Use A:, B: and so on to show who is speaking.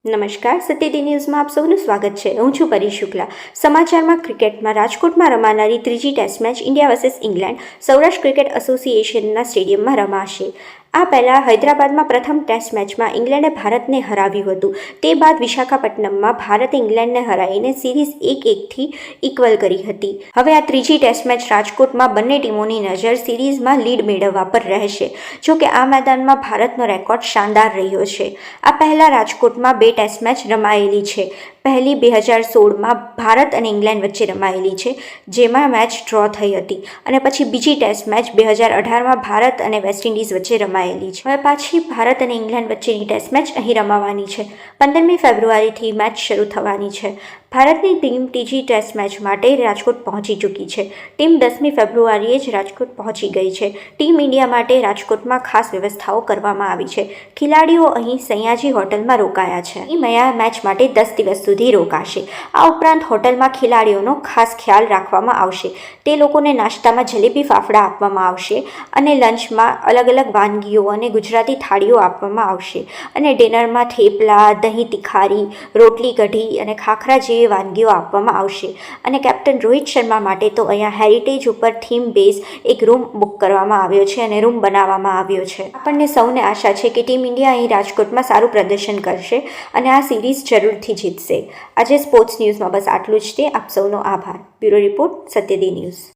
A: નમસ્કાર, સત્યદી ન્યૂઝમાં આપ સૌનું સ્વાગત છે. હું છું પરી શુક્લા. સમાચારમાં ક્રિકેટમાં રાજકોટમાં રમાનારી ત્રીજી test match India versus England Saurashtra cricket એસોસિએશનના સ્ટેડિયમમાં રમાશે. આ પહેલાં હૈદરાબાદમાં પ્રથમ ટેસ્ટ મેચમાં ઇંગ્લેન્ડે ભારતને હરાવ્યું હતું. તે બાદ વિશાખાપટ્ટનમમાં ભારતે ઇંગ્લેન્ડને હરાવીને સિરીઝ 1-1થી ઇક્વલ કરી હતી. હવે આ ત્રીજી ટેસ્ટ મેચ રાજકોટમાં બંને ટીમોની નજર સિરીઝમાં લીડ મેળવવા પર રહેશે. જોકે આ મેદાનમાં ભારતનો રેકોર્ડ શાનદાર રહ્યો છે. આ પહેલાં રાજકોટમાં બે ટેસ્ટ મેચ રમાયેલી છે. પહેલી 2016માં ભારત અને ઇંગ્લેન્ડ વચ્ચે રમાયેલી છે, જેમાં મેચ ડ્રો થઈ હતી, અને પછી બીજી ટેસ્ટ મેચ 2018માં ભારત અને વેસ્ટ ઇન્ડિઝ વચ્ચે રમાયેલી છે. હવે પાછી ભારત અને ઇંગ્લેન્ડ વચ્ચેની ટેસ્ટ મેચ અહીં રમાવાની છે. 15મી ફેબ્રુઆરીથી મેચ શરૂ થવાની છે. ભારતની ટીમ ત્રીજી ટેસ્ટ મેચ માટે રાજકોટ પહોંચી ચૂકી છે. ટીમ 10મી ફેબ્રુઆરીએ જ રાજકોટ પહોંચી ગઈ છે. ટીમ ઇન્ડિયા માટે રાજકોટમાં ખાસ વ્યવસ્થાઓ કરવામાં આવી છે. ખેલાડીઓ અહીં સયાજી હોટલમાં રોકાયા છે. ટીમ અહીંયા મેચ માટે 10 દિવસ સુધી રોકાશે. આ ઉપરાંત હોટલમાં ખેલાડીઓનો ખાસ ખ્યાલ રાખવામાં આવશે. તે લોકોને નાસ્તામાં જલેબી ફાફડા આપવામાં આવશે, અને લંચમાં અલગ અલગ વાનગીઓ અને ગુજરાતી થાળીઓ આપવામાં આવશે, અને ડિનરમાં થેપલા, દહીં તિખારી, રોટલી કઢી અને ખાખરા જેવી વાનગીઓ આપવામાં આવશે. અને કેપ્ટન રોહિત શર્મા માટે તો અહીંયા હેરિટેજ ઉપર થીમ બેઝ એક રૂમ બુક કરવામાં આવ્યો છે અને રૂમ બનાવવામાં આવ્યો છે. આપણને સૌને આશા છે કે ટીમ ઇન્ડિયા અહીં રાજકોટમાં સારું પ્રદર્શન કરશે અને આ સિરીઝ જરૂરથી જીતશે. આજે સ્પોર્ટ્સ ન્યૂઝમાં બસ આટલું જ. તે આપ સૌનો આભાર. બ્યુરો રિપોર્ટ, સત્યદી ન્યૂઝ.